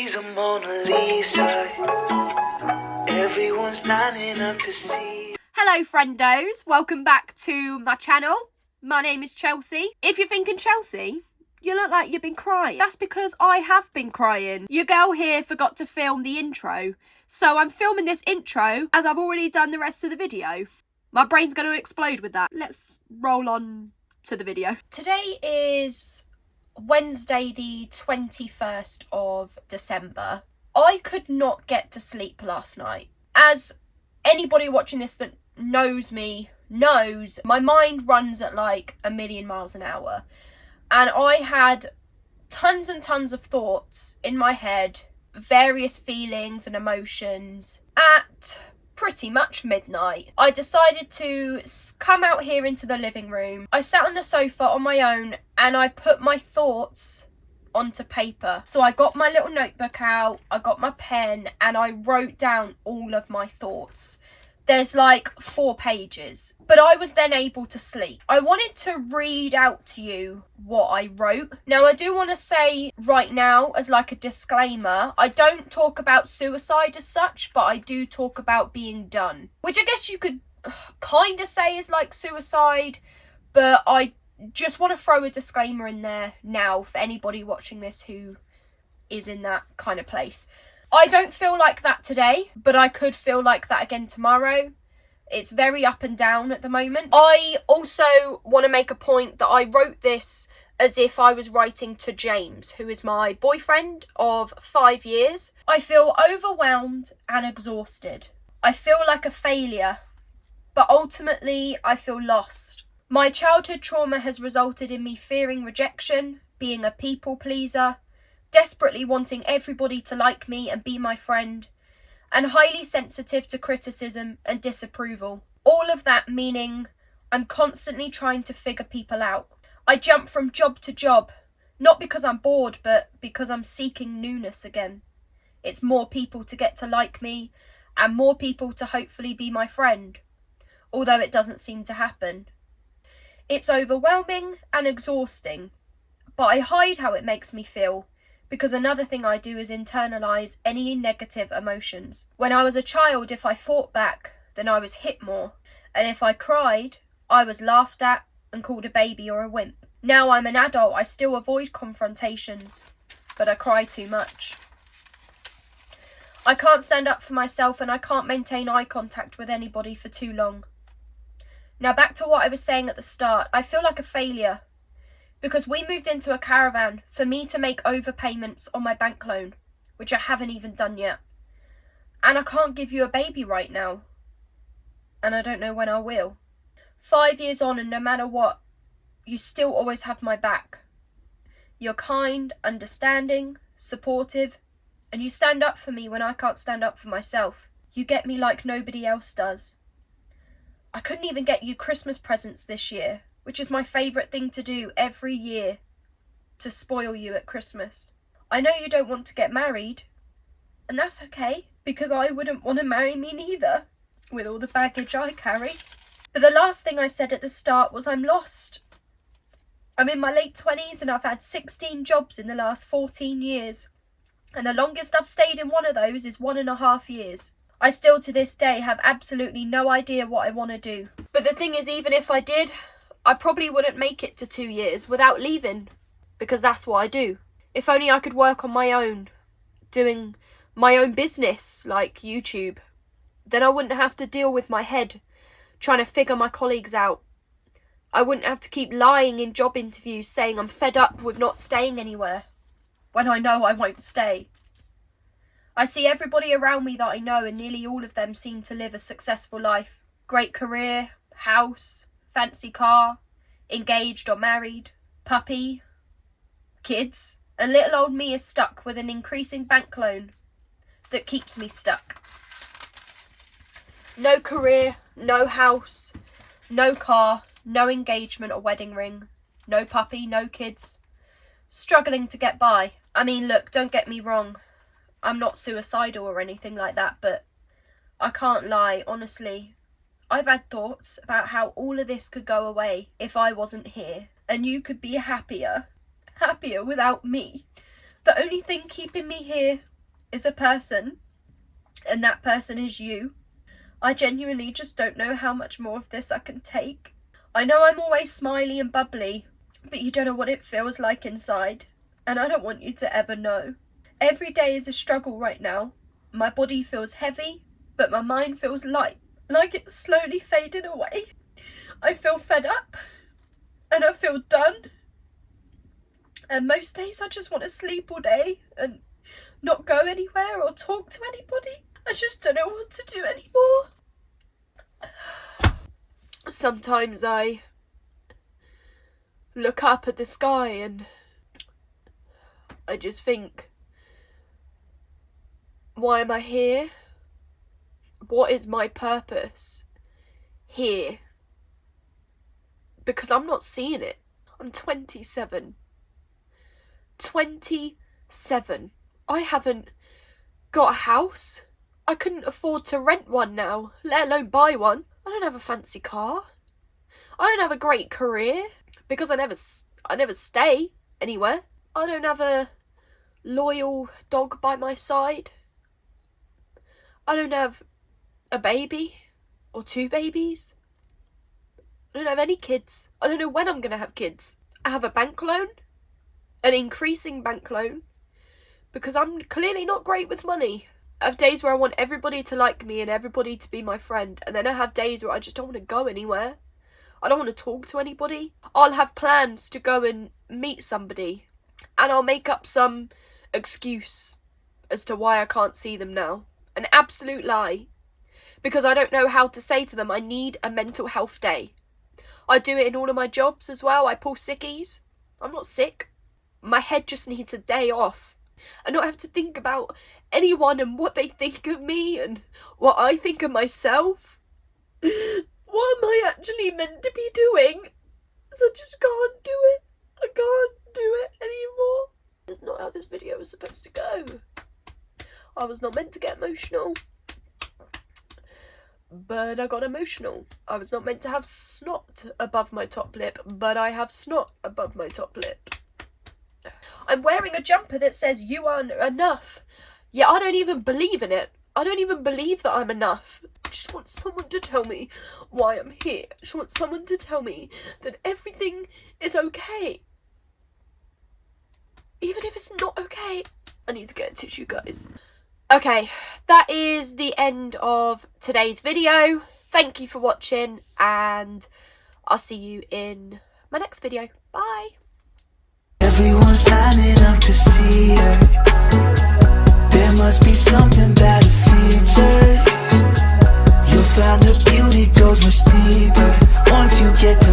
She's a Mona Lisa. Everyone's lining up to see. Hello friendos, welcome back to my channel. My name is Chelsea. If you're thinking Chelsea, you look like you've been crying. That's because I have been crying. Your girl here forgot to film the intro, so I'm filming this intro as I've already done the rest of the video. My brain's going to explode with that. Let's roll on to the video. Today is Wednesday the 21st of December. I could not get to sleep last night. As anybody watching this that knows me knows, my mind runs at like a million miles an hour. And I had tons and tons of thoughts in my head, various feelings and emotions. At pretty much midnight, I decided to come out here into the living room. I sat on the sofa on my own and I put my thoughts onto paper. So I got my little notebook out, I got my pen, and I wrote down all of my thoughts. There's like 4 pages, but I was then able to sleep. I wanted to read out to you what I wrote. Now, I do want to say right now, as like a disclaimer, I don't talk about suicide as such, but I do talk about being done, which I guess you could kind of say is like suicide, but I just want to throw a disclaimer in there now for anybody watching this who is in that kind of place. I don't feel like that today, but I could feel like that again tomorrow. It's very up and down at the moment. I also want to make a point that I wrote this as if I was writing to James, who is my boyfriend of 5 years. I feel overwhelmed and exhausted. I feel like a failure, but ultimately I feel lost. My childhood trauma has resulted in me fearing rejection, being a people pleaser, desperately wanting everybody to like me and be my friend, and highly sensitive to criticism and disapproval. All of that meaning I'm constantly trying to figure people out. I jump from job to job, not because I'm bored, but because I'm seeking newness again. It's more people to get to like me, and more people to hopefully be my friend, although it doesn't seem to happen. It's overwhelming and exhausting, but I hide how it makes me feel, because another thing I do is internalise any negative emotions. When I was a child, if I fought back, then I was hit more. And if I cried, I was laughed at and called a baby or a wimp. Now I'm an adult, I still avoid confrontations, but I cry too much. I can't stand up for myself and I can't maintain eye contact with anybody for too long. Now back to what I was saying at the start, I feel like a failure. Because we moved into a caravan for me to make overpayments on my bank loan, which I haven't even done yet. And I can't give you a baby right now. And I don't know when I will. 5 years on, and no matter what, you still always have my back. You're kind, understanding, supportive, and you stand up for me when I can't stand up for myself. You get me like nobody else does. I couldn't even get you Christmas presents this year, which is my favourite thing to do every year, to spoil you at Christmas. I know you don't want to get married, and that's okay, because I wouldn't want to marry me neither, with all the baggage I carry. But the last thing I said at the start was I'm lost. I'm in my late 20s and I've had 16 jobs in the last 14 years, and the longest I've stayed in one of those is 1.5 years. I still to this day have absolutely no idea what I want to do. But the thing is, even if I did, I probably wouldn't make it to 2 years without leaving, because that's what I do. If only I could work on my own, doing my own business like YouTube, then I wouldn't have to deal with my head trying to figure my colleagues out. I wouldn't have to keep lying in job interviews saying I'm fed up with not staying anywhere, when I know I won't stay. I see everybody around me that I know, and nearly all of them seem to live a successful life. Great career, house, fancy car, engaged or married, puppy, kids, and little old me is stuck with an increasing bank loan that keeps me stuck. No career, no house, no car, no engagement or wedding ring, no puppy, no kids. Struggling to get by. I mean, look, don't get me wrong. I'm not suicidal or anything like that, but I can't lie, honestly. I've had thoughts about how all of this could go away if I wasn't here, and you could be happier without me. The only thing keeping me here is a person, and that person is you. I genuinely just don't know how much more of this I can take. I know I'm always smiley and bubbly, but you don't know what it feels like inside, and I don't want you to ever know. Every day is a struggle right now. My body feels heavy, but my mind feels light, like it's slowly fading away. I feel fed up, and I feel done. And most days I just want to sleep all day and not go anywhere or talk to anybody. I just don't know what to do anymore. Sometimes I look up at the sky and I just think, why am I here? What is my purpose here? Because I'm not seeing it. I'm 27. 27. I haven't got a house. I couldn't afford to rent one now, let alone buy one. I don't have a fancy car. I don't have a great career because I never stay anywhere. I don't have a loyal dog by my side. I don't have a baby or 2 babies. I don't have any kids. I don't know when I'm going to have kids. I have a bank loan, an increasing bank loan, because I'm clearly not great with money. I have days where I want everybody to like me and everybody to be my friend, and then I have days where I just don't want to go anywhere. I don't want to talk to anybody. I'll have plans to go and meet somebody, and I'll make up some excuse as to why I can't see them now. An absolute lie. Because I don't know how to say to them, I need a mental health day. I do it in all of my jobs as well. I pull sickies. I'm not sick. My head just needs a day off. I don't have to think about anyone and what they think of me and what I think of myself. What am I actually meant to be doing? So I just can't do it. I can't do it anymore. That's not how this video was supposed to go. I was not meant to get emotional. But I got emotional. I was not meant to have snot above my top lip, but I have snot above my top lip. I'm wearing a jumper that says you are enough. Yeah, I don't even believe in it. I don't even believe that I'm enough. I just want someone to tell me why I'm here. I just want someone to tell me that everything is okay. Even if it's not okay. I need to get a tissue, guys. Okay, that is the end of today's video. Thank you for watching, and I'll see you in my next video. Bye. Everyone's lining up to see her. There must be something about her features. You'll find her beauty goes much deeper once you get to